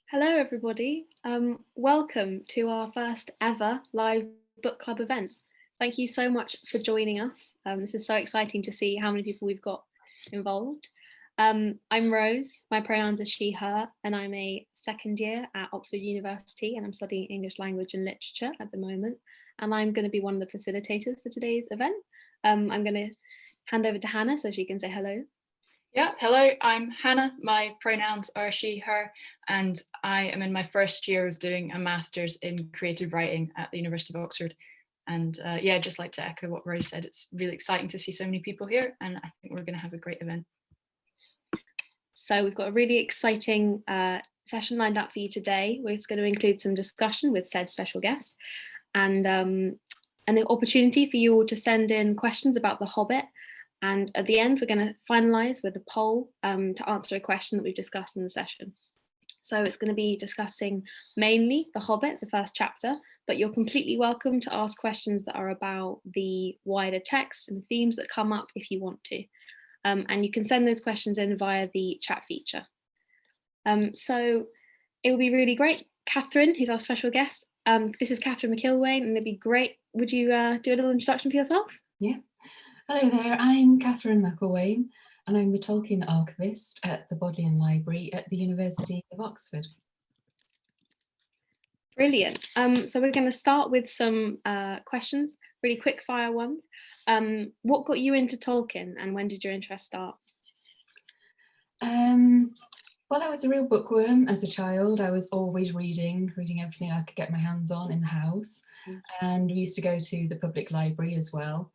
Hello, everybody. Welcome to our first ever live book club event. Thank you so much for joining us. This is so exciting to see how many people we've got involved. I'm Rose, my pronouns are she, her, and I'm a second year at Oxford University and I'm studying English language and literature at the moment. And I'm going to be one of the facilitators for today's event. I'm going to hand over to Hannah so she can say hello. Yeah, hello, I'm Hannah. My pronouns are she, her, and I am in my first year of doing a master's in creative writing at the University of Oxford. And yeah, just like to echo what Rose said, it's really exciting to see so many people here, and I think we're going to have a great event. So we've got a really exciting session lined up for you today. We're going to include some discussion with said special guest and an opportunity for you all to send in questions about The Hobbit. And at the end, we're going to finalise with a poll to answer a question that we've discussed in the session. So it's going to be discussing mainly The Hobbit, the first chapter, but you're completely welcome to ask questions that are about the wider text and themes that come up if you want to. And you can send those questions in via the chat feature. So it will be really great. Catherine, who's our special guest, this is Catherine McIlwaine, and it'd be great. Would you do a little introduction for yourself? Yeah. Hello there, I'm Catherine McIlwaine and I'm the Tolkien Archivist at the Bodleian Library at the University of Oxford. Brilliant. So we're going to start with some questions, really quick fire ones. What got you into Tolkien and when did your interest start? Well, I was a real bookworm as a child. I was always reading everything I could get my hands on in the house. And we used to go to the public library as well.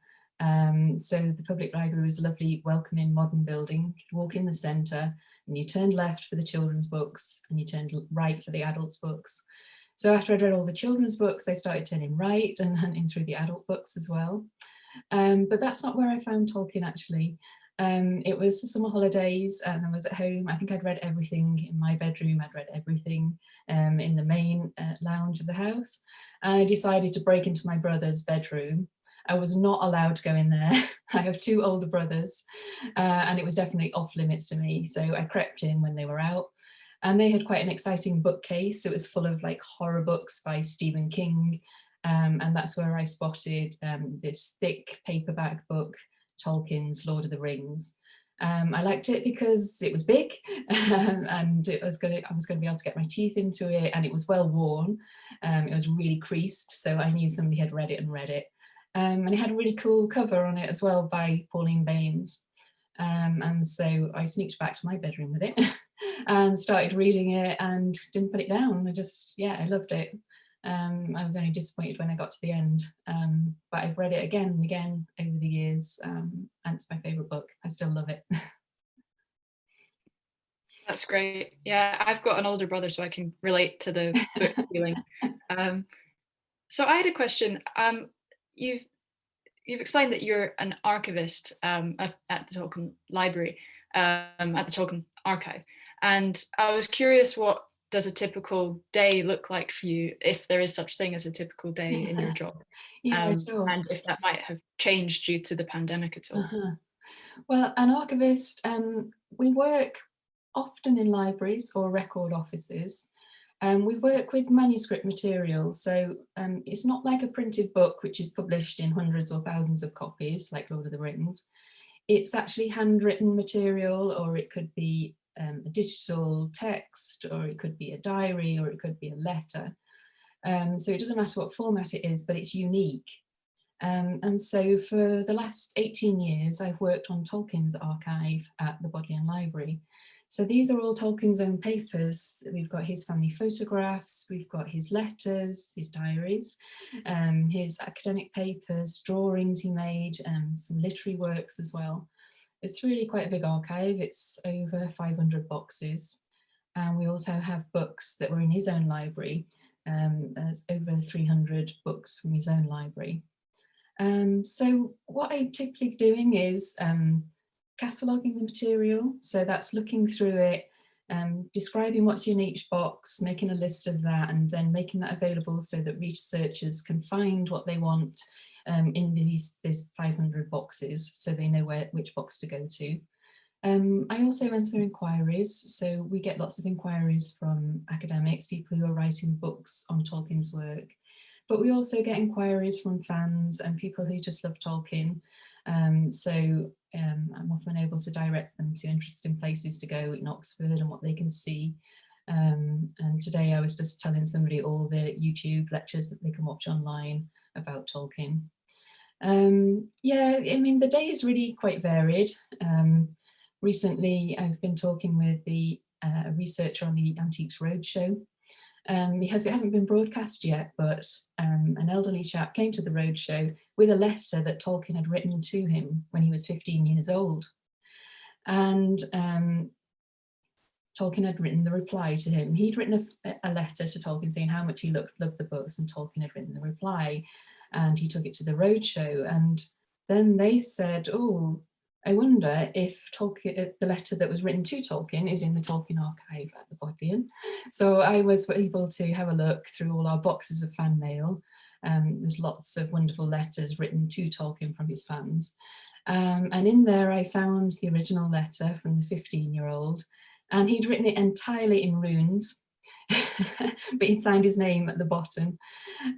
So the public library was a lovely, welcoming, modern building. You could walk in the centre and you turned left for the children's books and you turned right for the adults' books. So after I'd read all the children's books, I started turning right and hunting through the adult books as well. But that's not where I found Tolkien actually. It was the summer holidays and I was at home. I think I'd read everything in my bedroom. I'd read everything in the main lounge of the house. And I decided to break into my brother's bedroom. I was not allowed to go in there. I have two older brothers and it was definitely off limits to me. So I crept in when they were out and they had quite an exciting bookcase. It was full of like horror books by Stephen King. And that's where I spotted this thick paperback book, Tolkien's Lord of the Rings. I liked it because it was big and I was going to be able to get my teeth into it, and it was well worn. It was really creased, so I knew somebody had read it. And it had a really cool cover on it as well by Pauline Baynes. And so I sneaked back to my bedroom with it and started reading it and didn't put it down. I loved it. I was only disappointed when I got to the end, but I've read it again and again over the years, and it's my favourite book. I still love it. That's great. Yeah, I've got an older brother, so I can relate to the book feeling. So I had a question. You've explained that you're an archivist at the Tolkien Library, at the Tolkien Archive, and I was curious, what does a typical day look like for you, if there is such thing as a typical day in your job? Yeah, sure. And if that might have changed due to the pandemic at all? Well, an archivist, we work often in libraries or record offices. We work with manuscript materials, so it's not like a printed book which is published in hundreds or thousands of copies like Lord of the Rings. It's actually handwritten material, or it could be a digital text, or it could be a diary, or it could be a letter. So it doesn't matter what format it is, but it's unique. And so for the last 18 years, I've worked on Tolkien's archive at the Bodleian Library. So these are all Tolkien's own papers. We've got his family photographs, we've got his letters, his diaries, his academic papers, drawings he made, some literary works as well. It's really quite a big archive. It's over 500 boxes. And we also have books that were in his own library. There's over 300 books from his own library. So what I'm typically doing is cataloguing the material. So that's looking through it, describing what's in each box, making a list of that, and then making that available so that researchers can find what they want in these 500 boxes, so they know which box to go to. I also answer inquiries, so we get lots of inquiries from academics, people who are writing books on Tolkien's work, but we also get inquiries from fans and people who just love Tolkien. I'm often able to direct them to interesting places to go in Oxford and what they can see. And today I was just telling somebody all the YouTube lectures that they can watch online about Tolkien. Yeah, I mean, the day is really quite varied. Recently, I've been talking with the researcher on the Antiques Roadshow, because it hasn't been broadcast yet, but an elderly chap came to the roadshow with a letter that Tolkien had written to him when he was 15 years old. And Tolkien had written the reply to him. He'd written a letter to Tolkien saying how much he loved the books, and Tolkien had written the reply, and he took it to the roadshow. And then they said, oh, I wonder if the letter that was written to Tolkien is in the Tolkien archive at the Bodleian. So I was able to have a look through all our boxes of fan mail. There's lots of wonderful letters written to Tolkien from his fans. And in there I found the original letter from the 15-year-old, and he'd written it entirely in runes, but he'd signed his name at the bottom.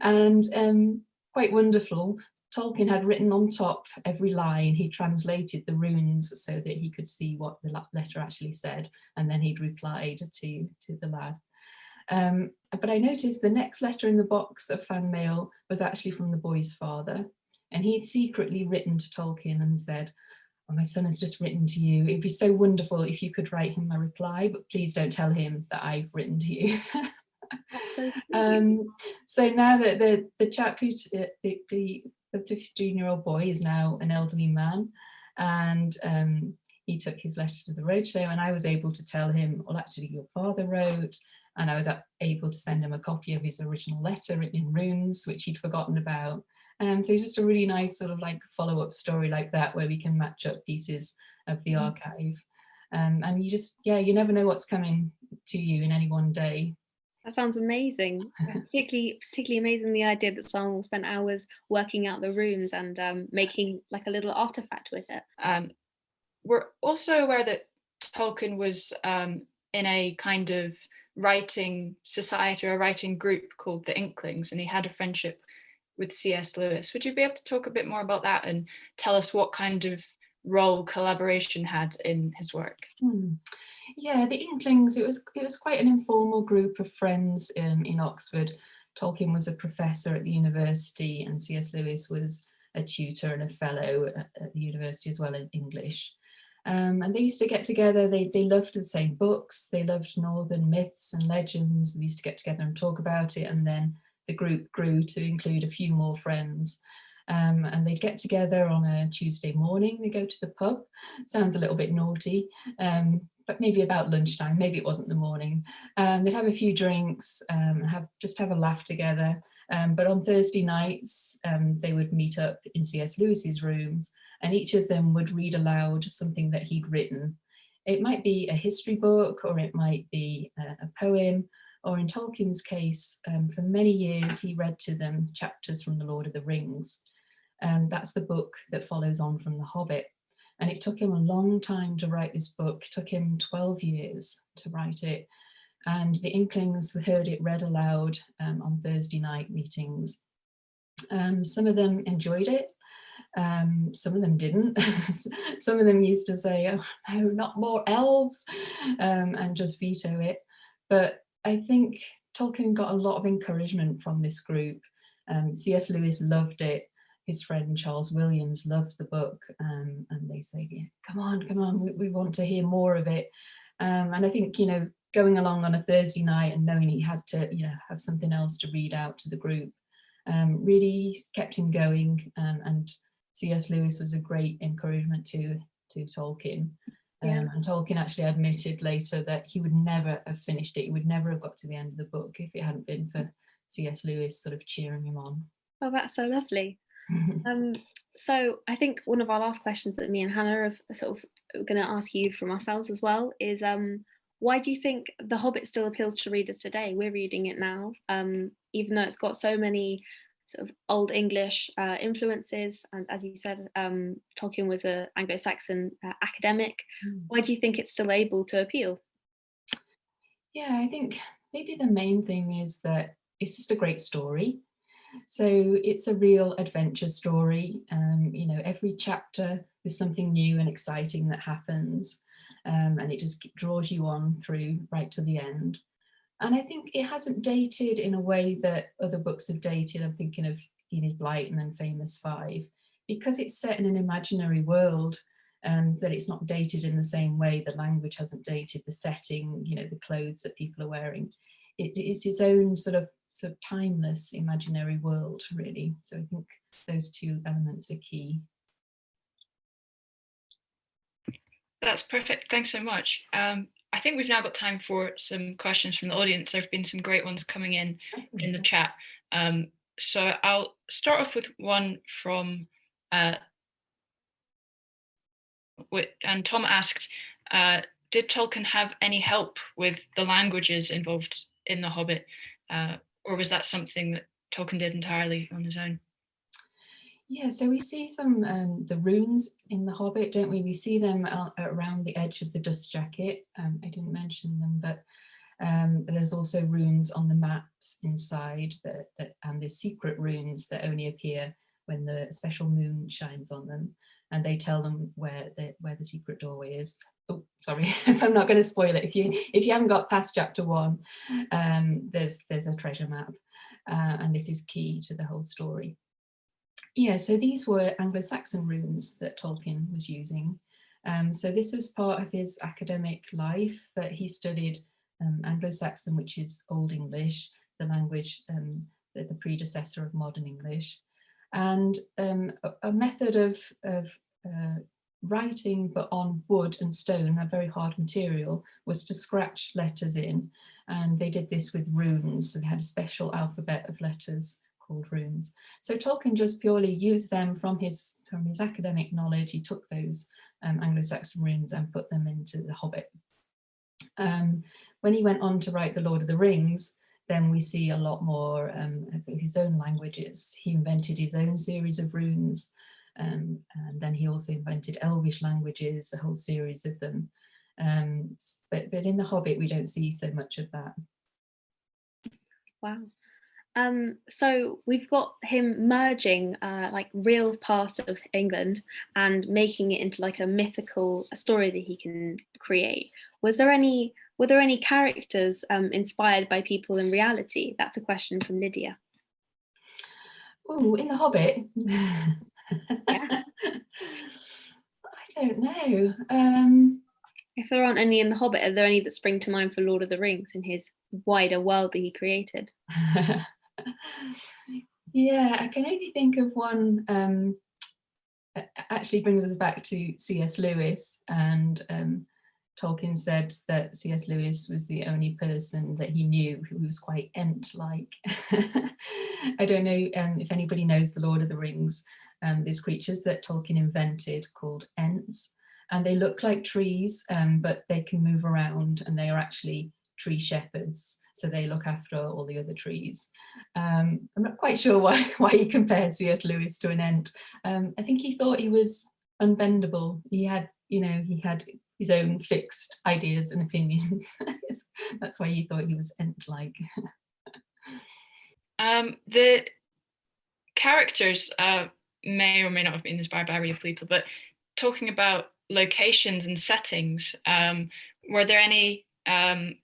And quite wonderful, Tolkien had written on top every line. He translated the runes so that he could see what the letter actually said, and then he'd replied to the lad. But I noticed the next letter in the box of fan mail was actually from the boy's father, and he'd secretly written to Tolkien and said, oh, my son has just written to you. It'd be so wonderful if you could write him a reply, but please don't tell him that I've written to you. That's so sweet. So now that the chap who the 15-year-old boy is now an elderly man, and he took his letter to the roadshow, and I was able to tell him, well, actually your father wrote, and I was able to send him a copy of his original letter written in runes, which he'd forgotten about. So it's just a really nice sort of like follow-up story like that, where we can match up pieces of the archive. And you just, yeah, you never know what's coming to you in any one day. That sounds amazing. Particularly amazing the idea that someone will spend hours working out the runes and making like a little artifact with it. We're also aware that Tolkien was in a kind of writing society or a writing group called the Inklings, and he had a friendship with C.S. Lewis. Would you be able to talk a bit more about that and tell us what kind of role collaboration had in his work? Yeah, the Inklings, it was quite an informal group of friends in Oxford. Tolkien was a professor at the university, and C.S. Lewis was a tutor and a fellow at the university as well in English. And they used to get together, they loved the same books, they loved northern myths and legends. They used to get together and talk about it, and then the group grew to include a few more friends. And they'd get together on a Tuesday morning, they go to the pub. Sounds a little bit naughty, but maybe about lunchtime, maybe it wasn't the morning. They'd have a few drinks, just have a laugh together. But on Thursday nights, they would meet up in C.S. Lewis's rooms, and each of them would read aloud something that he'd written. It might be a history book, or it might be a poem, or in Tolkien's case, for many years, he read to them chapters from The Lord of the Rings. That's the book that follows on from The Hobbit. And it took him a long time to write this book. It took him 12 years to write it. And the Inklings heard it read aloud on Thursday night meetings. Some of them enjoyed it. Some of them didn't. Some of them used to say, oh no, not more elves, and just veto it. But I think Tolkien got a lot of encouragement from this group. C.S. Lewis loved it. His friend Charles Williams loved the book, and they say, yeah, come on, we want to hear more of it. And I think, you know, going along on a Thursday night and knowing he had to, you know, have something else to read out to the group really kept him going. And C.S. Lewis was a great encouragement to Tolkien. And Tolkien actually admitted later that he would never have finished it. He would never have got to the end of the book if it hadn't been for C.S. Lewis sort of cheering him on. Oh, that's so lovely. So I think one of our last questions that me and Hannah are sort of going to ask you from ourselves as well is why do you think The Hobbit still appeals to readers today? We're reading it now, even though it's got so many sort of Old English influences, and as you said, Tolkien was an Anglo-Saxon academic. Why do you think it's still able to appeal? Yeah, I think maybe the main thing is that it's just a great story. So it's a real adventure story. You know, every chapter there's something new and exciting that happens, and it just draws you on through right to the end. And I think it hasn't dated in a way that other books have dated. I'm thinking of Enid Blyton and Famous Five, because it's set in an imaginary world, that it's not dated in the same way. The language hasn't dated, the setting, you know, the clothes that people are wearing. It's its own sort of timeless imaginary world, really. So I think those two elements are key. That's perfect. Thanks so much. I think we've now got time for some questions from the audience. There have been some great ones coming in the chat. So I'll start off with one from, and Tom asked, did Tolkien have any help with the languages involved in The Hobbit? Or was that something that Tolkien did entirely on his own? Yeah, so we see some the runes in The Hobbit, don't we? We see them around the edge of the dust jacket. I didn't mention them, but there's also runes on the maps inside, and there's secret runes that only appear when the special moon shines on them, and they tell them where the secret doorway is. Oh, sorry, I'm not going to spoil it. If you haven't got past chapter 1, there's a treasure map, and this is key to the whole story. Yeah, so these were Anglo-Saxon runes that Tolkien was using. So this was part of his academic life, that he studied Anglo-Saxon, which is Old English, the language, the predecessor of modern English, and a method of writing, but on wood and stone, a very hard material, was to scratch letters in, and they did this with runes. So they had a special alphabet of letters called runes. So Tolkien just purely used them from his academic knowledge. He took those Anglo-Saxon runes and put them into The Hobbit. When he went on to write The Lord of the Rings, then we see a lot more of his own languages. He invented his own series of runes, and then he also invented Elvish languages, a whole series of them. But in The Hobbit, we don't see so much of that. Wow. So we've got him merging like real parts of England and making it into like a mythical story that he can create. Were there any characters inspired by people in reality? That's a question from Lydia. Oh, in The Hobbit? Yeah. I don't know. If there aren't any in The Hobbit, are there any that spring to mind for Lord of the Rings in his wider world that he created? Yeah, I can only think of one. Actually brings us back to C.S. Lewis, and Tolkien said that C.S. Lewis was the only person that he knew who was quite Ent-like. I don't know if anybody knows the Lord of the Rings. There's creatures that Tolkien invented called Ents, and they look like trees, but they can move around, and they are actually tree shepherds. So they look after all the other trees. I'm not quite sure why he compared C.S. Lewis to an Ent. I think he thought he was unbendable. He had his own fixed ideas and opinions. That's why he thought he was Ent-like. The characters may or may not have been inspired by real people, but talking about locations and settings, were there any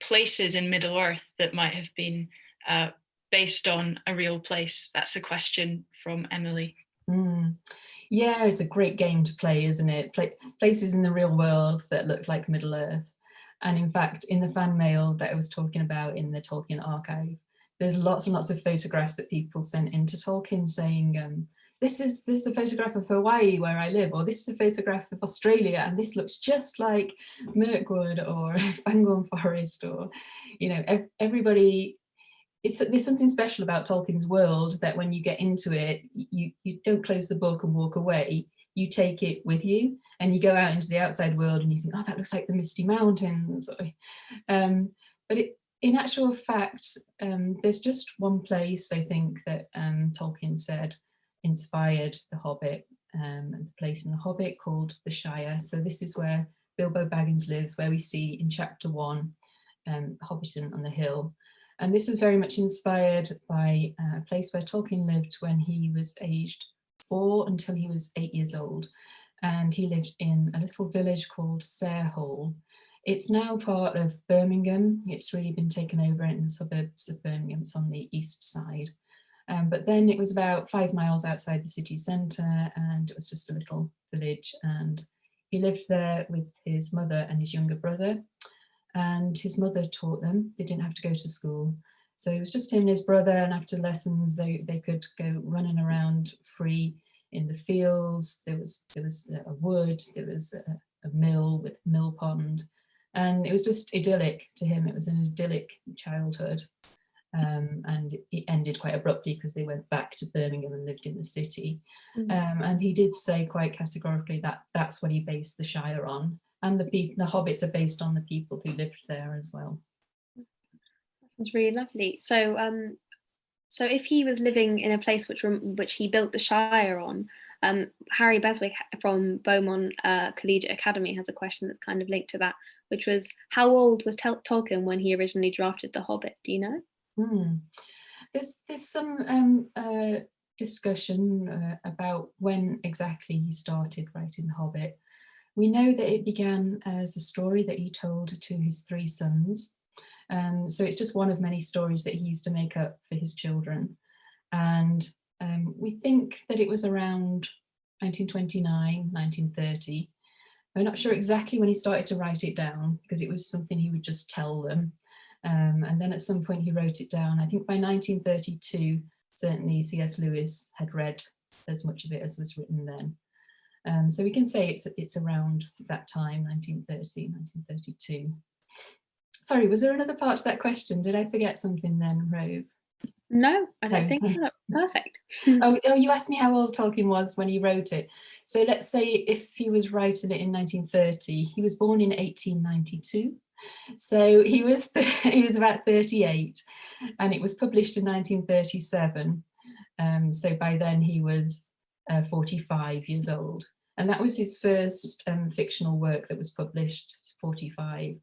places in Middle-earth that might have been based on a real place? That's a question from Emily. Yeah, it's a great game to play, isn't it? Places in the real world that look like Middle-earth. And in fact, in the fan mail that I was talking about in the Tolkien archive, there's lots and lots of photographs that people sent into Tolkien saying, this is a photograph of Hawaii where I live, or this is a photograph of Australia, and this looks just like Mirkwood or Fangorn Forest, or, you know, everybody. There's something special about Tolkien's world that when you get into it, you don't close the book and walk away. You take it with you, and you go out into the outside world, and you think, oh, that looks like the Misty Mountains. But in actual fact, there's just one place, I think, that Tolkien said inspired The Hobbit, the place in The Hobbit called the Shire. So this is where Bilbo Baggins lives, where we see in chapter 1, Hobbiton on the Hill. And this was very much inspired by a place where Tolkien lived when he was aged 4 until he was 8 years old. And he lived in a little village called Sarehole. It's now part of Birmingham. It's really been taken over in the suburbs of Birmingham. It's on the east side. But then it was about 5 miles outside the city centre, and it was just a little village. And he lived there with his mother and his younger brother. And his mother taught them. They didn't have to go to school. So it was just him and his brother, and after lessons they could go running around free in the fields. There was a wood, there was a mill with mill pond, and it was just idyllic to him. It was an idyllic childhood, and it ended quite abruptly because they went back to Birmingham and lived in the city. And he did say quite categorically that that's what he based the Shire on. And the hobbits are based on the people who lived there as well. That's really lovely. So, so if he was living in a place which he built the Shire on, Harry Beswick from Beaumont Collegiate Academy has a question that's kind of linked to that, which was, how old was Tolkien when he originally drafted The Hobbit? Do you know? There's some discussion about when exactly he started writing The Hobbit. We know that it began as a story that he told to his 3 sons. So it's just one of many stories that he used to make up for his children. And we think that it was around 1929, 1930. I'm not sure exactly when he started to write it down, because it was something he would just tell them. And then at some point he wrote it down. I think by 1932, certainly C.S. Lewis had read as much of it as was written then. So we can say it's around that time, 1930, 1932. Sorry, was there another part to that question? Did I forget something then, Rose? No, I don't think so. Perfect. Oh, you asked me how old Tolkien was when he wrote it. So let's say if he was writing it in 1930, he was born in 1892. So he was about 38, and it was published in 1937. So by then he was 45 years old. And that was his first fictional work that was published, 45.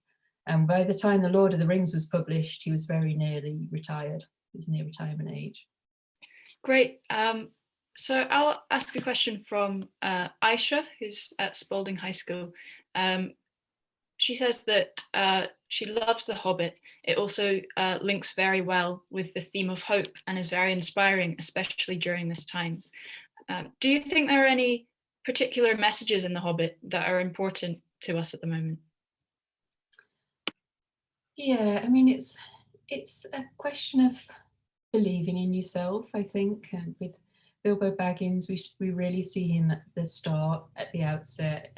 And by the time The Lord of the Rings was published, he was very nearly retired. He was near retirement age. Great. So I'll ask a question from Aisha, who's at Spalding High School. She says that she loves The Hobbit. It also links very well with the theme of hope and is very inspiring, especially during this times. Do you think there are any particular messages in The Hobbit that are important to us at the moment? Yeah, I mean, it's a question of believing in yourself, I think. And with Bilbo Baggins, we really see him at the start, at the outset,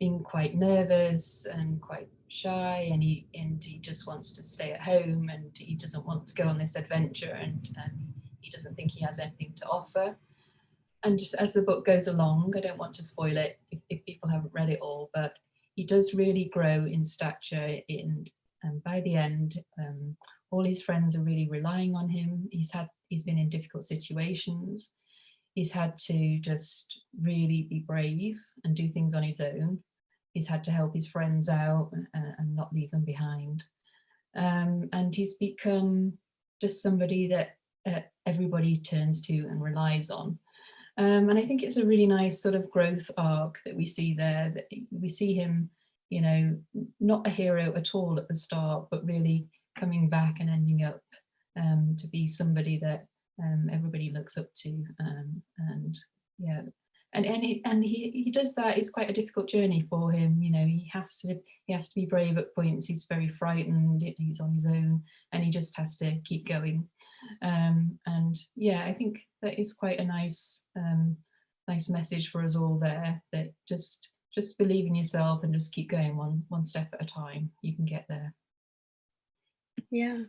being quite nervous and quite shy, and he just wants to stay at home, and he doesn't want to go on this adventure, and he doesn't think he has anything to offer. And just as the book goes along, I don't want to spoil it if people haven't read it all, but he does really grow in stature, and by the end, all his friends are really relying on him. He's been in difficult situations. He's had to just really be brave and do things on his own. He's had to help his friends out and not leave them behind. And he's become just somebody that everybody turns to and relies on. And I think it's a really nice sort of growth arc that we see there, that we see him, you know, not a hero at all at the start, but really coming back and ending up to be somebody that everybody looks up to. And yeah, and he does that. It's quite a difficult journey for him. You know, he has to be brave at points. He's very frightened. He's on his own, and he just has to keep going. And yeah, I think that is quite a nice message for us all there. That just believe in yourself and just keep going one step at a time. You can get there. Yeah.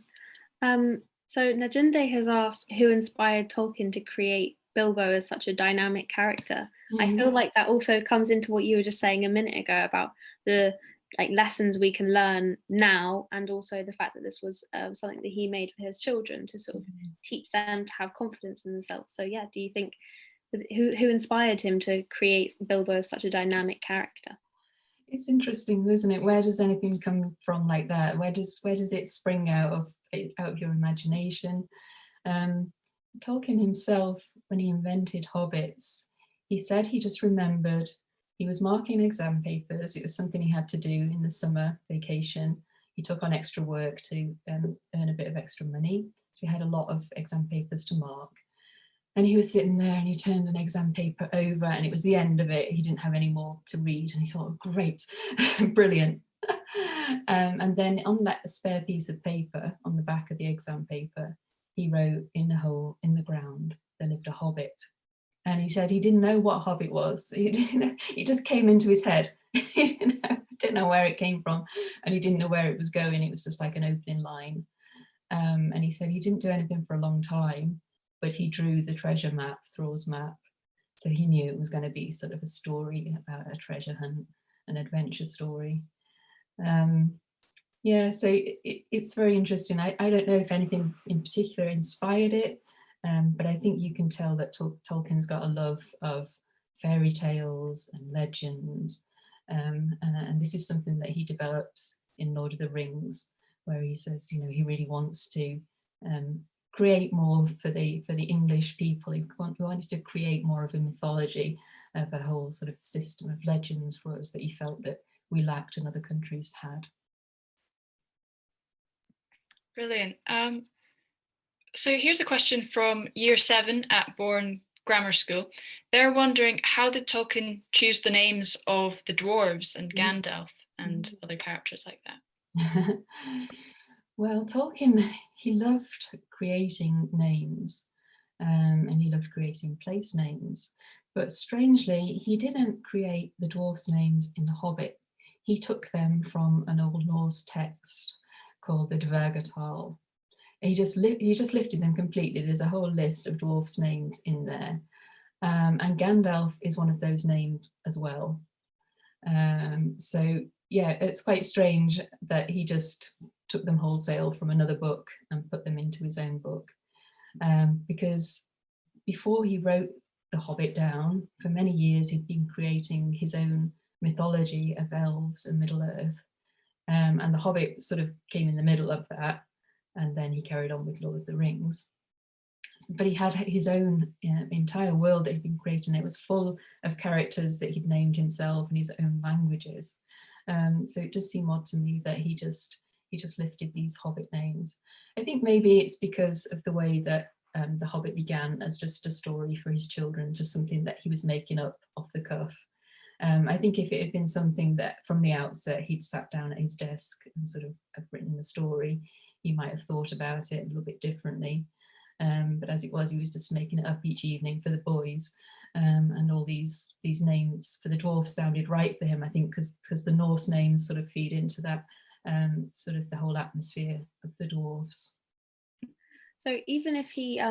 So Najunde has asked who inspired Tolkien to create Bilbo as such a dynamic character. I feel like that also comes into what you were just saying a minute ago about the like lessons we can learn now, and also the fact that this was something that he made for his children to sort of teach them to have confidence in themselves. So yeah, do you think, who inspired him to create Bilbo as such a dynamic character? It's interesting, isn't it? Where does anything come from like that? Where does it spring out of your imagination? Tolkien himself, when he invented Hobbits, he said he just remembered he was marking exam papers. It was something he had to do in the summer vacation. He took on extra work to earn a bit of extra money. So he had a lot of exam papers to mark. And he was sitting there and he turned an exam paper over and it was the end of it. He didn't have any more to read and he thought, oh, great, brilliant. And then on that spare piece of paper, on the back of the exam paper, he wrote, in a hole in the ground, there lived a hobbit. And he said he didn't know what hobbit was. It just came into his head. He didn't know where it came from and he didn't know where it was going. It was just like an opening line. And he said he didn't do anything for a long time, but he drew the treasure map, Thrall's map. So he knew it was going to be sort of a story about a treasure hunt, an adventure story. Yeah, so it's very interesting. I don't know if anything in particular inspired it, but I think you can tell that Tolkien's got a love of fairy tales and legends. And this is something that he develops in Lord of the Rings, where he says, you know, he really wants to create more for the English people. He wanted to create more of a mythology, of a whole sort of system of legends for us that he felt that we lacked and other countries had. Brilliant. So here's a question from Year 7 at Bourne Grammar School. They're wondering, how did Tolkien choose the names of the dwarves and Gandalf and other characters like that? Well, Tolkien, he loved creating names and he loved creating place names. But strangely, he didn't create the dwarfs' names in The Hobbit. He took them from an Old Norse text called the Dvergatal. He just lifted them completely. There's a whole list of dwarfs' names in there. And Gandalf is one of those names as well. So yeah, it's quite strange that he just took them wholesale from another book and put them into his own book. Because before he wrote The Hobbit down, for many years he'd been creating his own mythology of elves and Middle-earth. And The Hobbit sort of came in the middle of that, and then he carried on with Lord of the Rings. But he had his own entire world that he'd been creating. It was full of characters that he'd named himself in his own languages. So it does seem odd to me that he just lifted these Hobbit names. I think maybe it's because of the way that The Hobbit began as just a story for his children, just something that he was making up off the cuff. I think if it had been something that from the outset he'd sat down at his desk and sort of have written the story, he might have thought about it a little bit differently. But as it was, he was just making it up each evening for the boys. And all these names for the dwarfs sounded right for him, I think, because the Norse names sort of feed into that sort of the whole atmosphere of the dwarfs. So even if he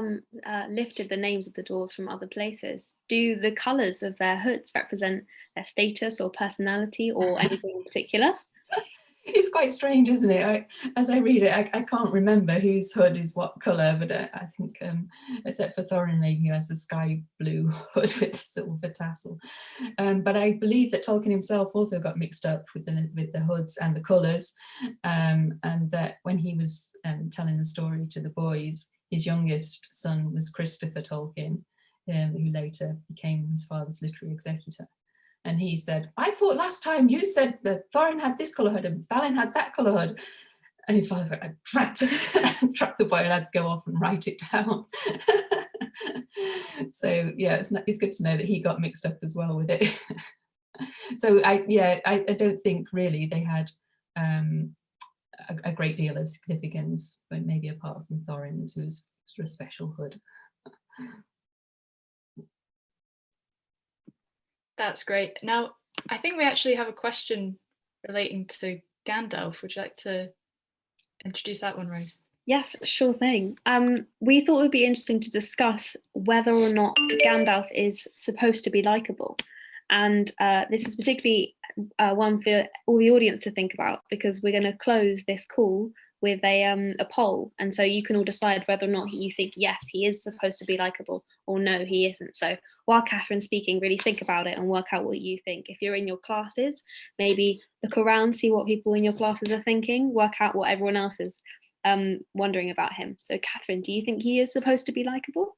lifted the names of the dwarves from other places, do the colours of their hoods represent their status or personality or anything in particular? It's quite strange, isn't it? As I read it, I can't remember whose hood is what colour, but I think, except for Thorin, maybe, who has the sky blue hood with the silver tassel. But I believe that Tolkien himself also got mixed up with the hoods and the colours, and that when he was telling the story to the boys, his youngest son was Christopher Tolkien, who later became his father's literary executor. And he said, I thought last time you said that Thorin had this colour hood and Balin had that colour hood. And his father trapped the boy and had to go off and write it down. So yeah, it's good to know that he got mixed up as well with it. So I don't think really they had a great deal of significance, but maybe apart from Thorin's, who's sort of a special hood. That's great. Now, I think we actually have a question relating to Gandalf. Would you like to introduce that one, Rose? Yes, sure thing. We thought it would be interesting to discuss whether or not Gandalf is supposed to be likable. And this is particularly one for all the audience to think about, because we're going to close this call with a poll, and so you can all decide whether or not you think yes, he is supposed to be likable, or no, he isn't. So while Catherine's speaking, really think about it and work out what you think. If you're in your classes, maybe look around, see what people in your classes are thinking, work out what everyone else is wondering about him. So Catherine, do you think he is supposed to be likable?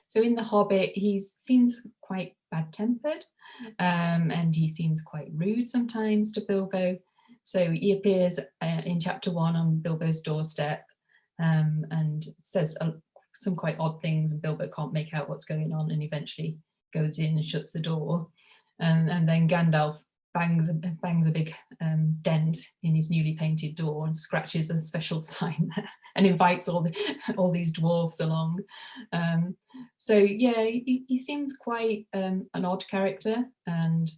So in The Hobbit, he seems quite bad-tempered, and he seems quite rude sometimes to Bilbo. So he appears in chapter 1 on Bilbo's doorstep, and says some quite odd things, and Bilbo can't make out what's going on, and eventually goes in and shuts the door. And then Gandalf bangs a big dent in his newly painted door and scratches a special sign there and invites all these dwarves along. So yeah, he seems quite an odd character, and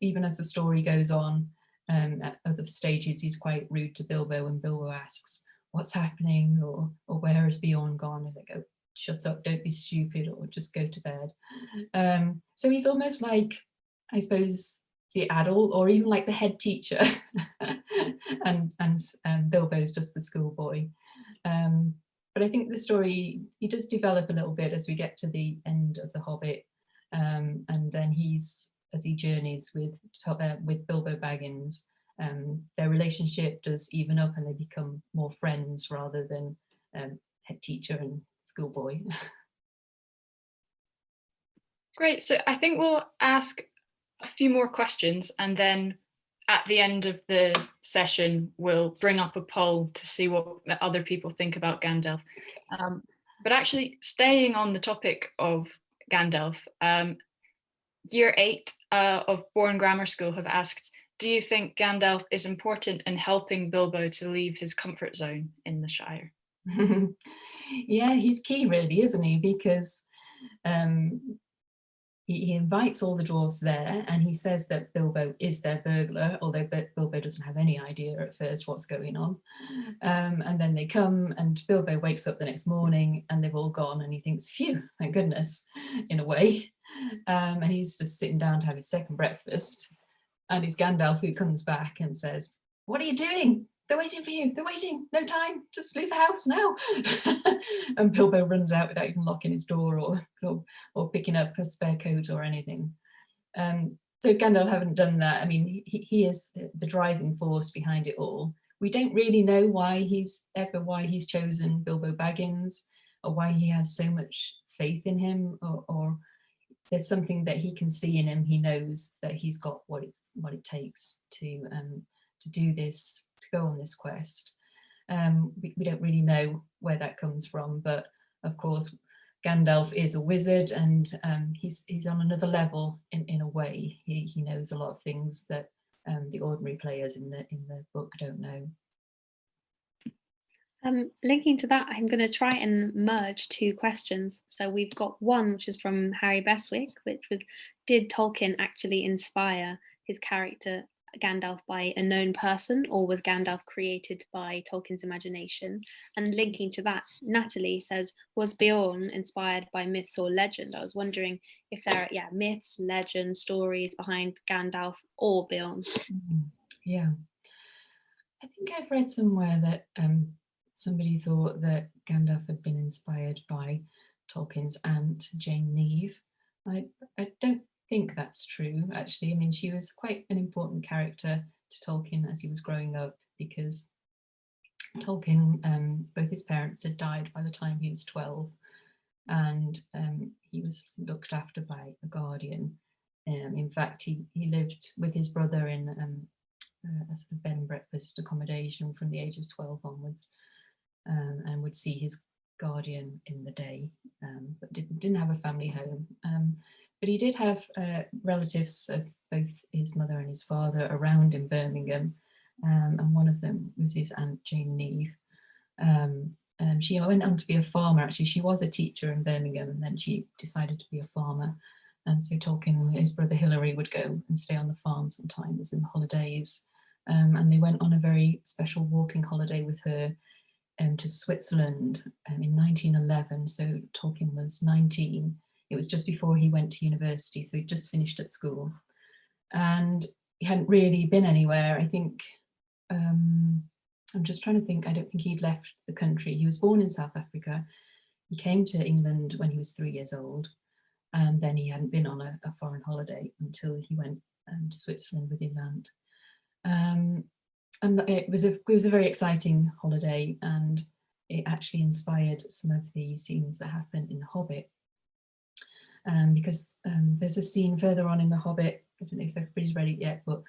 even as the story goes on, at other stages he's quite rude to Bilbo, and Bilbo asks what's happening, or where has Bjorn gone, and they go, shut up, don't be stupid, or just go to bed. So he's almost like, I suppose, the adult, or even like the head teacher, and Bilbo's just the schoolboy. But I think the story, he does develop a little bit as we get to the end of The Hobbit, and then as he journeys with Bilbo Baggins, their relationship does even up, and they become more friends rather than head teacher and schoolboy. Great, so I think we'll ask a few more questions, and then at the end of the session we'll bring up a poll to see what other people think about Gandalf. But actually, staying on the topic of Gandalf, Year 8 of Bourne Grammar School have asked, do you think Gandalf is important in helping Bilbo to leave his comfort zone in the Shire? Yeah, he's key really, isn't he? Because he invites all the dwarves there, and he says that Bilbo is their burglar, although Bilbo doesn't have any idea at first what's going on. And then they come, and Bilbo wakes up the next morning and they've all gone, and he thinks, phew, thank goodness, in a way. And he's just sitting down to have his second breakfast, and it's Gandalf who comes back and says, what are you doing? They're waiting for you, they're waiting, no time, just leave the house now. And Bilbo runs out without even locking his door or picking up a spare coat or anything. So Gandalf haven't done that. I mean, he is the driving force behind it all. We don't really know why he's chosen Bilbo Baggins, or why he has so much faith in him, or there's something that he can see in him. He knows that he's got what it takes to do this, to go on this quest. We don't really know where that comes from, but of course Gandalf is a wizard, and he's on another level in a way. He knows a lot of things that the ordinary players in the book don't know. Linking to that, I'm going to try and merge two questions. So we've got one which is from Harry Beswick, which was, did Tolkien actually inspire his character Gandalf by a known person, or was Gandalf created by Tolkien's imagination? And linking to that, Natalie says, was Bjorn inspired by myths or legend? I was wondering if there are myths, legends, stories behind Gandalf or Bjorn. Yeah, I think I've read somewhere that somebody thought that Gandalf had been inspired by Tolkien's aunt Jane Neave. I don't think that's true, actually. I mean, she was quite an important character to Tolkien as he was growing up, because Tolkien, both his parents had died by the time he was 12, and he was looked after by a guardian. In fact, he lived with his brother in a sort of bed and breakfast accommodation from the age of 12 onwards, and would see his guardian in the day, but didn't have a family home. But he did have relatives of both his mother and his father around in Birmingham, and one of them was his aunt Jane Neave. She went on to be a farmer, actually. She was a teacher in Birmingham, and then she decided to be a farmer. And so Tolkien and his brother Hilary would go and stay on the farm sometimes in the holidays. And they went on a very special walking holiday with her to Switzerland in 1911. So Tolkien was 19. It was just before he went to university, so he'd just finished at school. And he hadn't really been anywhere. I think, I'm just trying to think, I don't think he'd left the country. He was born in South Africa. He came to England when he was 3 years old, and then he hadn't been on a foreign holiday until he went to Switzerland with his aunt. And it was a very exciting holiday, and it actually inspired some of the scenes that happen in The Hobbit. Because there's a scene further on in The Hobbit, I don't know if everybody's read it yet, but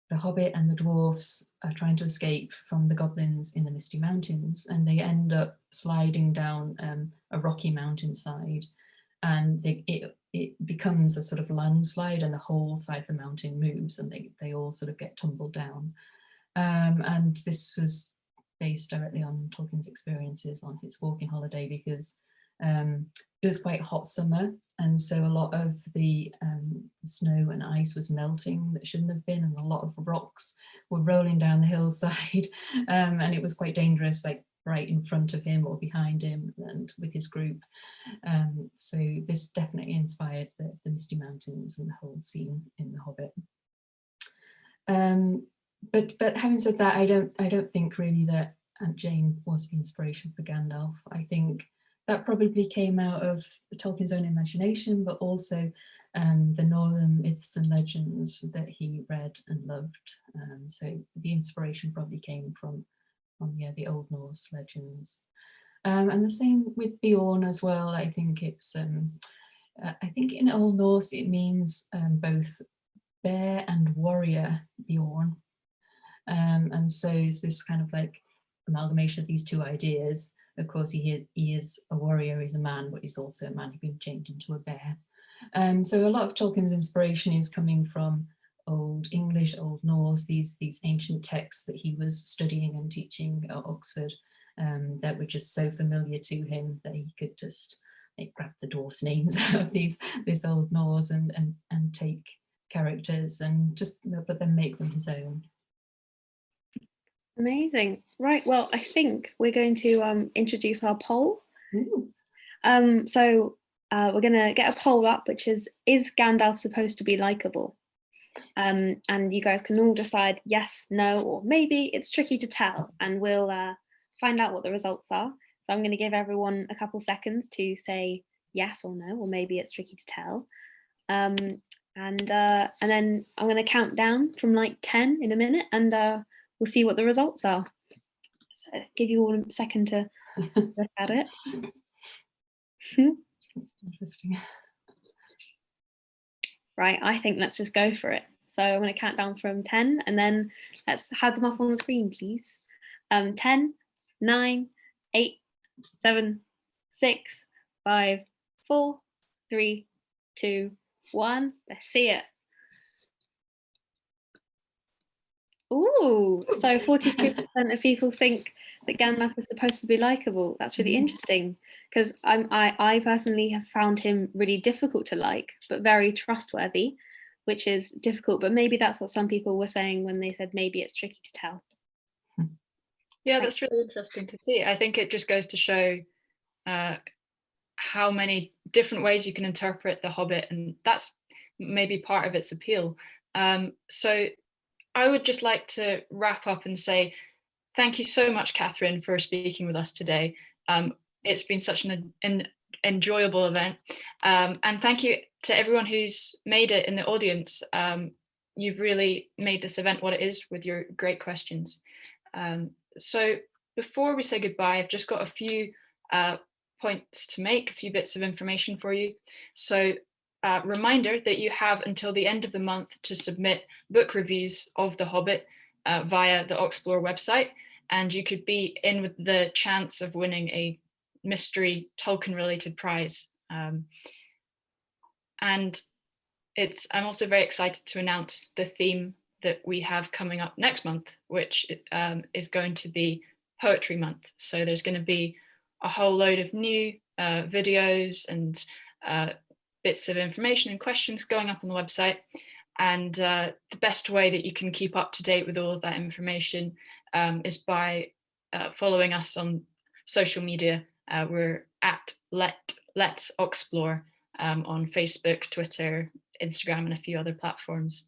the Hobbit and the Dwarves are trying to escape from the goblins in the Misty Mountains, and they end up sliding down a rocky mountainside, and it becomes a sort of landslide, and the whole side of the mountain moves, and they all sort of get tumbled down. And this was based directly on Tolkien's experiences on his walking holiday, because it was quite hot summer, and so a lot of the snow and ice was melting that shouldn't have been, and a lot of rocks were rolling down the hillside, and it was quite dangerous, like right in front of him or behind him and with his group. So this definitely inspired the Misty Mountains and the whole scene in The Hobbit. But having said that, I don't think really that Aunt Jane was the inspiration for Gandalf. I think that probably came out of Tolkien's own imagination, but also the northern myths and legends that he read and loved. So the inspiration probably came from the Old Norse legends. And the same with Bjorn as well. I think it's, I think in Old Norse it means both bear and warrior Bjorn. And so it's this kind of like amalgamation of these two ideas. Of course, he is a warrior, he's a man, but he's also a man who's been changed into a bear. So a lot of Tolkien's inspiration is coming from Old English, Old Norse, these ancient texts that he was studying and teaching at Oxford, that were just so familiar to him that he could just like grab the dwarfs' names out of this Old Norse and take characters and just but then make them his own. Amazing. Right, well, I think we're going to introduce our poll. Ooh. So we're going to get a poll up, which is Gandalf supposed to be likable? And you guys can all decide yes, no, or maybe it's tricky to tell, and we'll find out what the results are. So I'm going to give everyone a couple seconds to say yes or no, or maybe it's tricky to tell. And then I'm going to count down from like 10 in a minute, and we'll see what the results are. So give you all a second to look at it. That's interesting. Right, I think let's just go for it. So I'm going to count down from 10, and then let's have them up on the screen, please. 10, 9, 8, 7, 6, 5, 4, 3, 2, 1. Let's see it. Ooh, so 43% of people think that Gandalf is supposed to be likable. That's really interesting, because I personally have found him really difficult to like, but very trustworthy, which is difficult. But maybe that's what some people were saying when they said maybe it's tricky to tell. Yeah, that's really interesting to see. I think it just goes to show how many different ways you can interpret The Hobbit, and that's maybe part of its appeal. So I would just like to wrap up and say thank you so much, Catherine, for speaking with us today. It's been such an enjoyable event. And thank you to everyone who's made it in the audience. You've really made this event what it is with your great questions. So before we say goodbye, I've just got a few points to make, a few bits of information for you. So reminder that you have until the end of the month to submit book reviews of The Hobbit via the Oxplore website, and you could be in with the chance of winning a mystery Tolkien related prize. And I'm also very excited to announce the theme that we have coming up next month, which is going to be Poetry Month. So there's going to be a whole load of new videos and bits of information and questions going up on the website. And the best way that you can keep up to date with all of that information is by following us on social media. We're at Let's Oxplore on Facebook, Twitter, Instagram, and a few other platforms.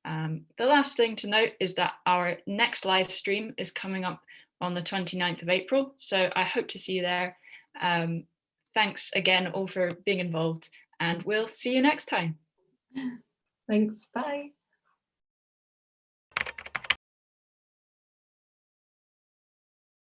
The last thing to note is that our next live stream is coming up on the 29th of April, so I hope to see you there. Thanks again all for being involved, and we'll see you next time. Thanks, bye.